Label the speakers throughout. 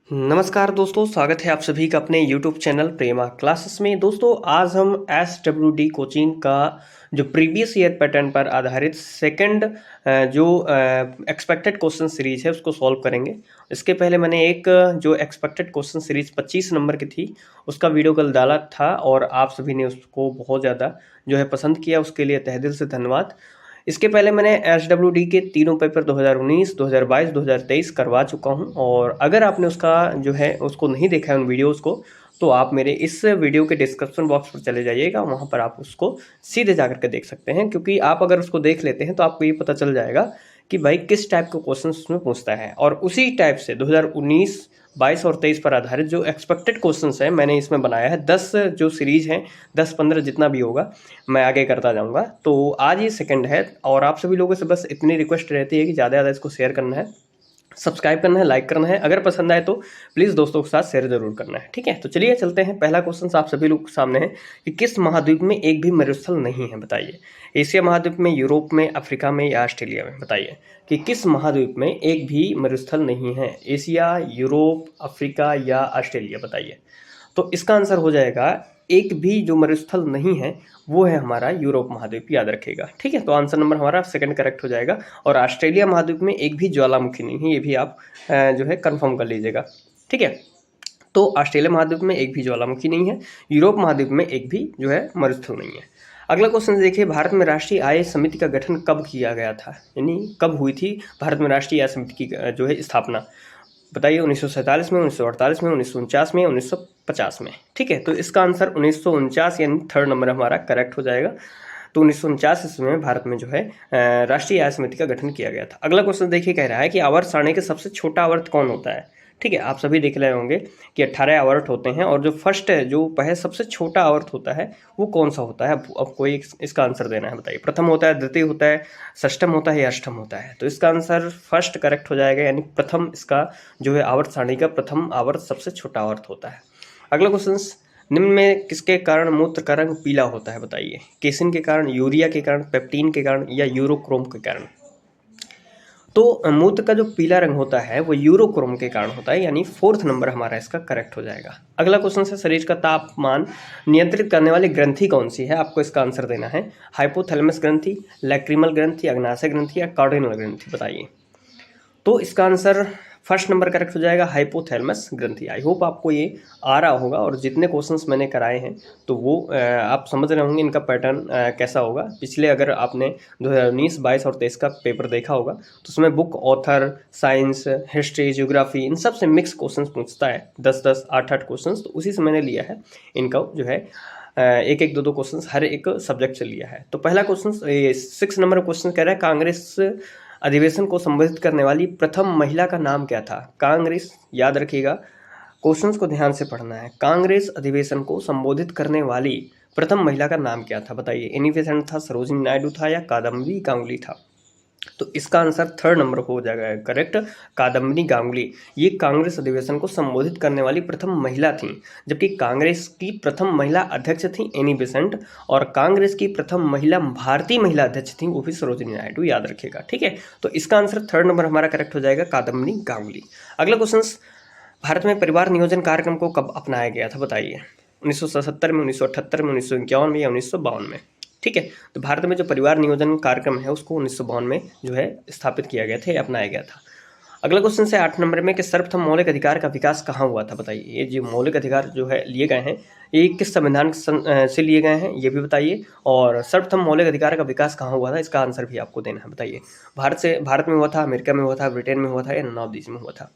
Speaker 1: नमस्कार दोस्तों, स्वागत है आप सभी का अपने YouTube चैनल प्रेमा क्लासेस में। दोस्तों आज हम SWD कोचिंग का जो प्रीवियस ईयर पैटर्न पर आधारित सेकंड जो एक्सपेक्टेड क्वेश्चन सीरीज है उसको सॉल्व करेंगे। इसके पहले मैंने एक जो एक्सपेक्टेड क्वेश्चन सीरीज 25 नंबर की थी उसका वीडियो कल डाला था और आप सभी ने उसको बहुत ज़्यादा जो है पसंद किया, उसके लिए तहे दिल से धन्यवाद। इसके पहले मैंने SWD के तीनों पेपर 2019, 2022, 2023 करवा चुका हूं और अगर आपने उसका जो है उसको नहीं देखा है उन वीडियोस को, तो आप मेरे इस वीडियो के डिस्क्रिप्शन बॉक्स पर चले जाइएगा, वहां पर आप उसको सीधे जाकर के देख सकते हैं। क्योंकि आप अगर उसको देख लेते हैं तो आपको ये पता चल जाएगा कि भाई किस टाइप के क्वेश्चन उसमें पूछता है और उसी टाइप से 2019, 22 और 23 पर आधारित जो एक्सपेक्टेड क्वेश्चंस हैं मैंने इसमें बनाया है। 10 जो सीरीज हैं, 10-15 जितना भी होगा मैं आगे करता जाऊंगा। तो आज ये सेकंड है और आप सभी लोगों से बस इतनी रिक्वेस्ट रहती है कि ज़्यादा ज़्यादा इसको शेयर करना है, सब्सक्राइब करना है, लाइक करना है। अगर पसंद आए तो प्लीज़ दोस्तों के साथ शेयर जरूर करना है, ठीक है। तो चलिए चलते हैं। पहला क्वेश्चन आप सभी लोग के सामने है कि किस महाद्वीप में एक भी मरुस्थल नहीं है, बताइए। एशिया महाद्वीप में, यूरोप में, अफ्रीका में या ऑस्ट्रेलिया में? बताइए कि किस महाद्वीप में एक भी मरुस्थल नहीं है। एशिया, यूरोप, अफ्रीका या ऑस्ट्रेलिया? बताइए। तो इसका आंसर हो जाएगा एक भी जो मरुस्थल नहीं है वो है हमारा यूरोप महाद्वीप, याद रखिएगा, ठीक है। तो आंसर नंबर हमारा सेकंड करेक्ट हो जाएगा। और ऑस्ट्रेलिया महाद्वीप में एक भी ज्वालामुखी नहीं है, ये भी आप जो है कंफर्म कर लीजिएगा, ठीक है। तो ऑस्ट्रेलिया महाद्वीप में एक भी ज्वालामुखी नहीं है, यूरोप महाद्वीप में एक भी जो है मरुस्थल नहीं है। अगला क्वेश्चन देखिए, भारत में राष्ट्रीय आय समिति का गठन कब किया गया था, यानी कब हुई थी भारत में राष्ट्रीय आय समिति की जो है स्थापना? बताइए। 1947 में, 1948 में, 1949 में, 1950 में? ठीक है। तो इसका आंसर 1949 यानी थर्ड नंबर हमारा करेक्ट हो जाएगा। तो 1949 ईस्वी में भारत में जो है राष्ट्रीय आय समिति का गठन किया गया था। अगला क्वेश्चन देखिए, कह रहा है कि आवर्त सारणी का सबसे छोटा आवर्त कौन होता है? ठीक है, आप सभी देख रहे होंगे कि 18 आवर्त होते हैं और जो फर्स्ट है, जो पहले सबसे छोटा आवर्त होता है वो कौन सा होता है? अब कोई इसका आंसर देना है, बताइए। प्रथम होता है, द्वितीय होता है, षष्टम होता है या अष्टम होता है? तो इसका आंसर फर्स्ट करेक्ट हो जाएगा, यानी प्रथम इसका जो है आवर्त सारणी का प्रथम आवर्त सबसे छोटा आवर्त होता है। अगला क्वेश्चन, निम्न में किसके कारण मूत्र का रंग पीला होता है? बताइए। केसिन के कारण, यूरिया के कारण, पेप्टीन के कारण या यूरोक्रोम के कारण? तो मूत्र का जो पीला रंग होता है वो यूरोक्रोम के कारण होता है, यानी फोर्थ नंबर हमारा इसका करेक्ट हो जाएगा। अगला क्वेश्चन है, शरीर का तापमान नियंत्रित करने वाली ग्रंथि कौन सी है? आपको इसका आंसर देना है। हाइपोथैलेमस ग्रंथि, लैक्रिमल ग्रंथि, अग्नाशय ग्रंथि या कार्डिनल ग्रंथि? बताइए। तो इसका आंसर फर्स्ट नंबर करेक्ट हो जाएगा, हाइपोथैलेमस ग्रंथि। आई होप आपको ये आ रहा होगा और जितने क्वेश्चंस मैंने कराए हैं तो वो आप समझ रहे होंगे इनका पैटर्न कैसा होगा। पिछले अगर आपने 2019, 22 और 23 का पेपर देखा होगा तो उसमें book, author, science, history, geography इन सब से मिक्स क्वेश्चंस पूछता है, 10-10, 8-8 क्वेश्चंस। तो उसी से मैंने लिया है इनका जो है एक एक दो क्वेश्चन हर एक सब्जेक्ट से लिया है। तो पहला क्वेश्चन 6 नंबर क्वेश्चन कह रहा है, कांग्रेस अधिवेशन को संबोधित करने वाली प्रथम महिला का नाम क्या था? कांग्रेस, याद रखिएगा, क्वेश्चंस को ध्यान से पढ़ना है। कांग्रेस अधिवेशन को संबोधित करने वाली प्रथम महिला का नाम क्या था? बताइए। एनी बेसेंट था, सरोजिनी नायडू था या कादम्बरी गांगुली था? तो इसका आंसर थर्ड नंबर हो जाएगा करेक्ट, कादम्बरी गांगुली। ये कांग्रेस अधिवेशन को संबोधित करने वाली प्रथम महिला थी, जबकि कांग्रेस की प्रथम महिला अध्यक्ष थी एनी बेसेंट और कांग्रेस की प्रथम महिला भारतीय महिला अध्यक्ष थी वो भी सरोजिनी नायडू, याद रखिएगा, ठीक है। तो इसका आंसर थर्ड नंबर हमारा करेक्ट हो जाएगा, कादम्बरी गांगुली। अगला क्वेश्चन, भारत में परिवार नियोजन कार्यक्रम को कब अपनाया गया था? बताइए। 1977 में, 1978 में, 1951 में या 1952 में? ठीक है। तो भारत में जो परिवार नियोजन कार्यक्रम है उसको 1952 में जो है स्थापित किया गया था, अपनाया गया था। अगला क्वेश्चन से 8 नंबर में कि सर्वप्रथम मौलिक अधिकार का विकास कहाँ हुआ था? बताइए। ये जो मौलिक अधिकार जो है लिए गए हैं ये किस संविधान से लिए गए हैं ये भी बताइए। और सर्वप्रथम मौलिक अधिकार का विकास कहाँ हुआ था, इसका आंसर भी आपको देना है, बताइए। भारत में हुआ था, अमेरिका में हुआ था, ब्रिटेन में हुआ था या नॉर्थ देश में हुआ था?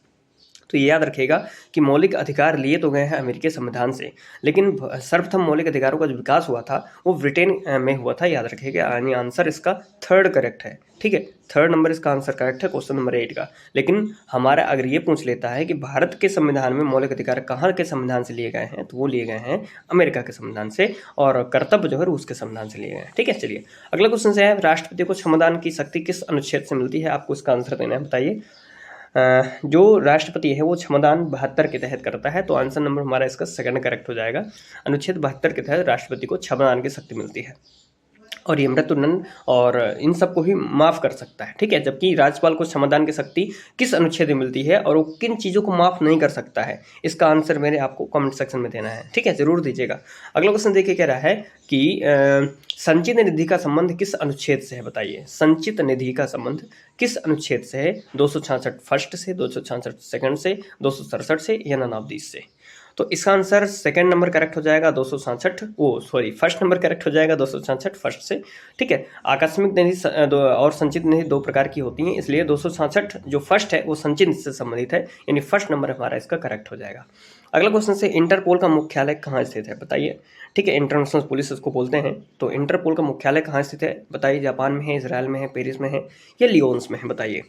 Speaker 1: तो ये याद रखिएगा कि मौलिक अधिकार लिए तो गए हैं अमेरिकी संविधान से, लेकिन सर्वप्रथम मौलिक अधिकारों का जो विकास हुआ था वो ब्रिटेन में हुआ था, याद रखिएगा। यानी आंसर इसका थर्ड करेक्ट है, ठीक है। थर्ड नंबर इसका आंसर करेक्ट है क्वेश्चन नंबर 8 का। लेकिन हमारा अगर ये पूछ लेता है कि भारत के संविधान में मौलिक अधिकार कहाँ के संविधान से लिए गए हैं, तो वो लिए गए हैं अमेरिका के संविधान से और कर्तव्य जो है रूस के संविधान से लिए गए हैं, ठीक है। चलिए अगला क्वेश्चन से है, राष्ट्रपति को क्षमदान की शक्ति किस अनुच्छेद से मिलती है? आपको इसका आंसर देना है, बताइए। जो राष्ट्रपति है वो क्षमदान 72 के तहत करता है, तो आंसर नंबर हमारा इसका सेकंड करेक्ट हो जाएगा। अनुच्छेद 72 के तहत राष्ट्रपति को क्षमदान की शक्ति मिलती है। और ये मृत्युदंड और इन सबको ही माफ़ कर सकता है, ठीक है। जबकि राज्यपाल को क्षमादान की शक्ति किस अनुच्छेद में मिलती है और वो किन चीज़ों को माफ़ नहीं कर सकता है, इसका आंसर मेरे आपको कमेंट सेक्शन में देना है, ठीक है, ज़रूर दीजिएगा। अगला क्वेश्चन देखिए, कह रहा है कि संचित निधि का संबंध किस अनुच्छेद से है, बताइए। संचित निधि का संबंध किस अनुच्छेद से है? 266 फर्स्ट से, 266 सेकंड से, 267 से या 29 से? तो इसका आंसर सेकंड नंबर करेक्ट हो जाएगा 267, फर्स्ट नंबर करेक्ट हो जाएगा 267 फर्स्ट से, ठीक है। आकस्मिक निधि और संचित निधि दो प्रकार की होती हैं, इसलिए 267 जो फर्स्ट है वो संचित से संबंधित है, यानी फर्स्ट नंबर हमारा इसका करेक्ट हो जाएगा। अगला क्वेश्चन से, इंटरपोल का मुख्यालय कहाँ स्थित है, बताइए, ठीक है। इंटरनेशनल पुलिस इसको बोलते हैं। तो इंटरपोल का मुख्यालय कहाँ स्थित है, बताइए। जापान में है, इजराइल में है, पेरिस में है या लियोन्स में है, बताइए।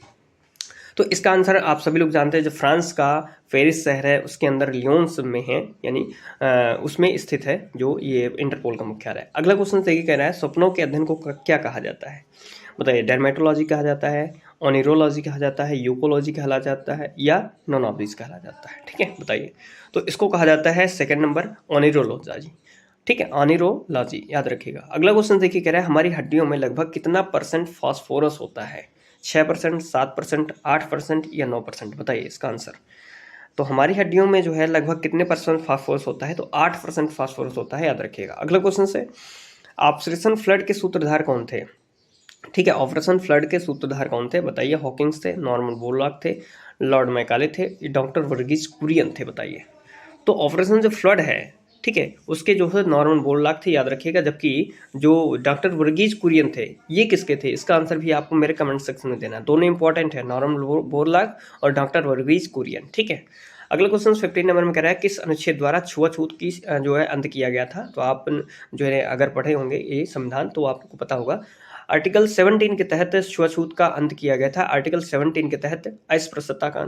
Speaker 1: तो इसका आंसर आप सभी लोग जानते हैं, जो फ्रांस का पेरिस शहर है उसके अंदर लियोन्स में है, यानी उसमें स्थित है जो ये इंटरपोल का मुख्यालय। अगला क्वेश्चन देखिए, कह रहा है स्वप्नों के अध्ययन को क्या कहा जाता है, बताइए। डर्मेटोलॉजी कहा जाता है, ओनिरोलॉजी कहा जाता है, यूकोलॉजी कहा जाता है या नॉन ऑफ दिस कहा जाता है, ठीक है, बताइए। तो इसको कहा जाता है सेकंड नंबर ओनिरोलॉजी, ठीक है, ओनिरोलॉजी, याद रखिएगा। अगला क्वेश्चन देखिए, कह रहा है हमारी हड्डियों में लगभग कितना % फास्फोरस होता है, 6%, 7%, 8% या 9%, बताइए इसका आंसर। तो हमारी हड्डियों में जो है लगभग कितने % फास्फोरस होता है, तो 8% फास्फोरस होता है, याद रखिएगा। अगला क्वेश्चन से, ऑपरेशन फ्लड के सूत्रधार कौन थे, ठीक है। ऑपरेशन फ्लड के सूत्रधार कौन थे, बताइए। हॉकिंग्स थे, नॉर्मन बोरलॉग थे, लॉर्ड मैकाले थे, डॉक्टर वर्गीज कुरियन थे, बताइए। तो ऑपरेशन जो फ्लड है, ठीक है, उसके जो है नॉर्मन बोरलॉग थे, याद रखिएगा। जबकि जो डॉक्टर वर्गीज कुरियन थे ये किसके थे, इसका आंसर भी आपको मेरे कमेंट सेक्शन में देना है। दोनों इंपॉर्टेंट है, नॉर्मन बोरलॉग और डॉक्टर वर्गीज कुरियन, ठीक है। अगला क्वेश्चन 15 नंबर में कह रहा है किस अनुच्छेद द्वारा छुआछूत की जो है अंत किया गया था। तो आप जो है अगर पढ़े होंगे ये संविधान तो आपको पता होगा। आर्टिकल 17 के तहत छुआछूत का अंत किया गया था। आर्टिकल 17 के तहत अस्पृश्यता का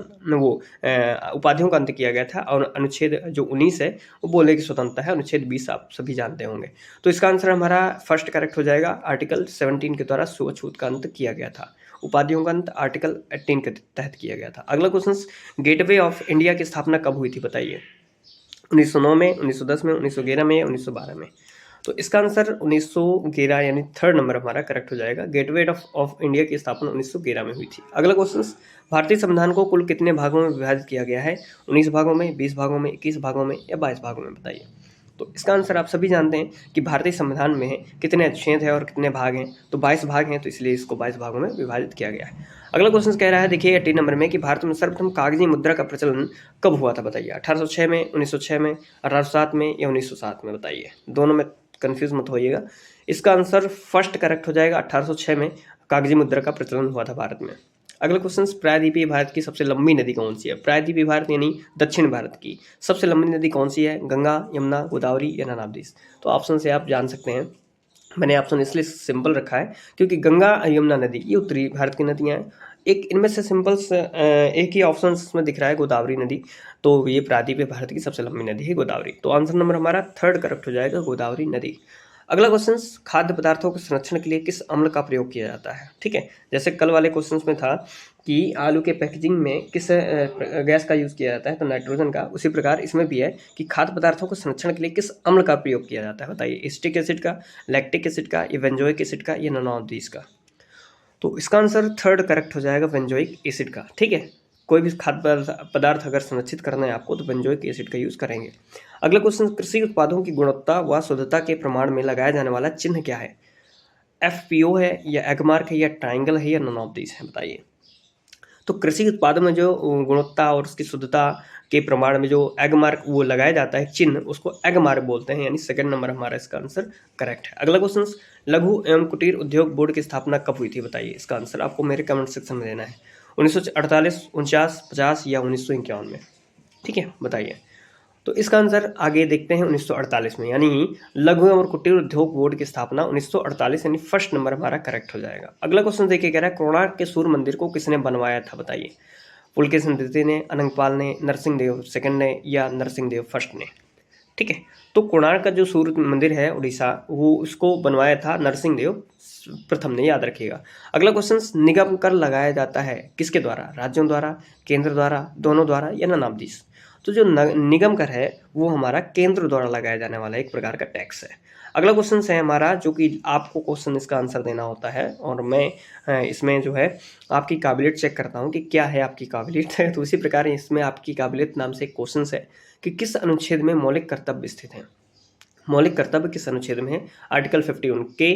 Speaker 1: उपाधियों का अंत किया गया था। और अनुच्छेद जो 19 है वो बोलने की स्वतंत्रता है। अनुच्छेद 20 आप सभी जानते होंगे। तो इसका आंसर हमारा फर्स्ट करेक्ट हो जाएगा। आर्टिकल 17 के द्वारा छुआछूत का अंत किया गया था। उपाधियों का अंत आर्टिकल 18 के तहत किया गया था। अगला क्वेश्चन, गेटवे ऑफ इंडिया की स्थापना कब हुई थी, बताइए। 1909 में, 1910 में, 1911 में या 1912 में। तो इसका आंसर 1911 यानी थर्ड नंबर हमारा करेक्ट हो जाएगा। गेटवे ऑफ इंडिया की स्थापना 1911 में हुई थी। अगला क्वेश्चन, भारतीय संविधान को कुल कितने भागों में विभाजित किया गया है, 19 भागों में, 20 भागों में, 21 भागों में या 22 भागों में, बताइए। तो इसका आंसर आप सभी जानते हैं कि भारतीय संविधान में कितने अनुच्छेद हैं और कितने भाग हैं। तो 22 भाग हैं, तो इसलिए इसको 22 भागों में विभाजित किया गया है। अगला क्वेश्चन कह रहा है, देखिए 18 नंबर में, कि भारत में सर्वप्रथम कागजी मुद्रा का प्रचलन कब हुआ था, बताइए। 1806 में, 1906 में, 1807 में या 1907 में, बताइए। दोनों में कंफ्यूज मत होइएगा। इसका आंसर फर्स्ट करेक्ट हो जाएगा। 1806 में कागजी मुद्रा का प्रचलन हुआ था भारत में। अगला क्वेश्चन, प्रायद्वीपीय भारत की सबसे लंबी नदी कौन सी है। प्रायद्वीपीय भारत यानी दक्षिण भारत की सबसे लंबी नदी कौन सी है, गंगा, यमुना, गोदावरी या नर्मदा। तो ऑप्शन से आप जान सकते हैं। मैंने ऑप्शन इसलिए सिंपल रखा है क्योंकि गंगा, यमुना नदी ये उत्तरी भारत की नदियाँ हैं। एक इनमें से सिंपल एक ही ऑप्शन इसमें दिख रहा है, गोदावरी नदी। तो ये प्रायद्वीपीय भारत की सबसे लंबी नदी है गोदावरी। तो आंसर नंबर हमारा थर्ड करेक्ट हो जाएगा, गोदावरी नदी। अगला क्वेश्चन, खाद्य पदार्थों के संरक्षण के लिए किस अम्ल का प्रयोग किया जाता है, ठीक है। जैसे कल वाले क्वेश्चन में था कि आलू के पैकेजिंग में किस गैस का यूज़ किया जाता है, तो नाइट्रोजन का। उसी प्रकार इसमें भी है कि खाद्य पदार्थों के संरक्षण के लिए किस अम्ल का प्रयोग किया जाता है, बताइए। एसिटिक एसिड का, लैक्टिक एसिड का या बेंजोइक एसिड का या नॉन ऑफ दीस का। तो इसका आंसर थर्ड करेक्ट हो जाएगा, बेंजोइक एसिड का, ठीक है। कोई भी खाद्य पदार्थ अगर संरक्षित करना है आपको तो बेंजोइक एसिड का यूज़ करेंगे। अगला क्वेश्चन, कृषि उत्पादों की गुणवत्ता व शुद्धता के प्रमाण में लगाया जाने वाला चिन्ह क्या है। FPO है या एगमार्क है या ट्राइंगल है या नॉन ऑफ दीस है, बताइए। तो कृषि उत्पादों में जो गुणवत्ता और उसकी शुद्धता के प्रमाण में जो एग मार्क वो लगाया जाता है चिन्ह, उसको एग मार्क बोलते हैं, यानी सेकंड नंबर हमारा इसका आंसर करेक्ट है। अगला क्वेश्चन, लघु एवं कुटीर उद्योग बोर्ड की स्थापना कब हुई थी, बताइए। इसका आंसर आपको मेरे कमेंट सेक्शन में देना है। 1948, 49, 50 या 1951 में, ठीक है, बताइए। तो इसका आंसर आगे देखते हैं 1948 में, यानी लघु और कुटीर उद्योग बोर्ड की स्थापना 1948 यानी फर्स्ट नंबर हमारा करेक्ट हो जाएगा। अगला क्वेश्चन देखिए, कह रहा है कोणार्क के सूर्य मंदिर को किसने बनवाया था, बताइए। पुलकेशिन द्वितीय ने, अनंगपाल ने, नरसिंह देव सेकंड ने या नरसिंह देव फर्स्ट ने, ठीक है। तो कोणार्क का जो सूर्य मंदिर है उड़ीसा, वो उसको बनवाया था नरसिंह देव प्रथम ने, याद रखिएगा। अगला क्वेश्चन, निगम कर लगाया जाता है किसके द्वारा, राज्यों द्वारा, केंद्र द्वारा, दोनों द्वारा या नॉन ऑफ दिस। तो जो निगम कर है वो हमारा केंद्र द्वारा लगाया जाने वाला एक प्रकार का टैक्स है। अगला क्वेश्चन है हमारा, जो कि आपको क्वेश्चन इसका आंसर देना होता है और मैं इसमें जो है आपकी काबिलियत चेक करता हूँ कि क्या है आपकी काबिलियत है। तो इसी प्रकार इसमें आपकी काबिलियत नाम से एक क्वेश्चन है कि किस अनुच्छेद में मौलिक कर्तव्य स्थित है। मौलिक कर्तव्य किस अनुच्छेद में है? आर्टिकल 51 के,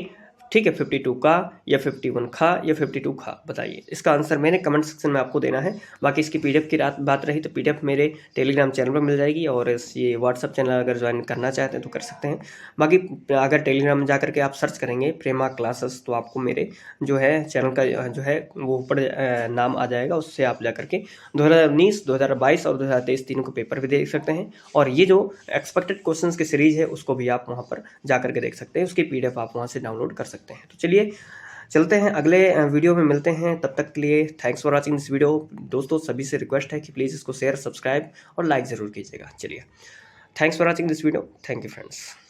Speaker 1: ठीक है, 52 का या 51 खा या 52 खा, बताइए। इसका आंसर मैंने कमेंट सेक्शन में आपको देना है। बाकी इसकी पीडीएफ की बात रही तो पीडीएफ मेरे टेलीग्राम चैनल पर मिल जाएगी, और ये व्हाट्सअप चैनल अगर ज्वाइन करना चाहते हैं तो कर सकते हैं। बाकी अगर टेलीग्राम में जा करके आप सर्च करेंगे प्रेमा क्लासेस तो आपको मेरे जो है चैनल का जो है वो ऊपर नाम आ जाएगा, उससे आप जा करके 2019, 2022 और 2023 तीनों को पेपर भी देख सकते हैं। और ये जो एक्सपेक्टेड क्वेश्चंस की सीरीज है उसको भी आप वहाँ पर जा करके देख सकते हैं, उसकी पीडीएफ आप वहाँ से डाउनलोड कर सकते हैं। तो चलिए चलते हैं, अगले वीडियो में मिलते हैं। तब तक के लिए thanks for watching this video. दोस्तों सभी से रिक्वेस्ट है कि प्लीज़ इसको शेयर, सब्सक्राइब और लाइक ज़रूर कीजिएगा। चलिए, thanks for watching this video. Thank you friends.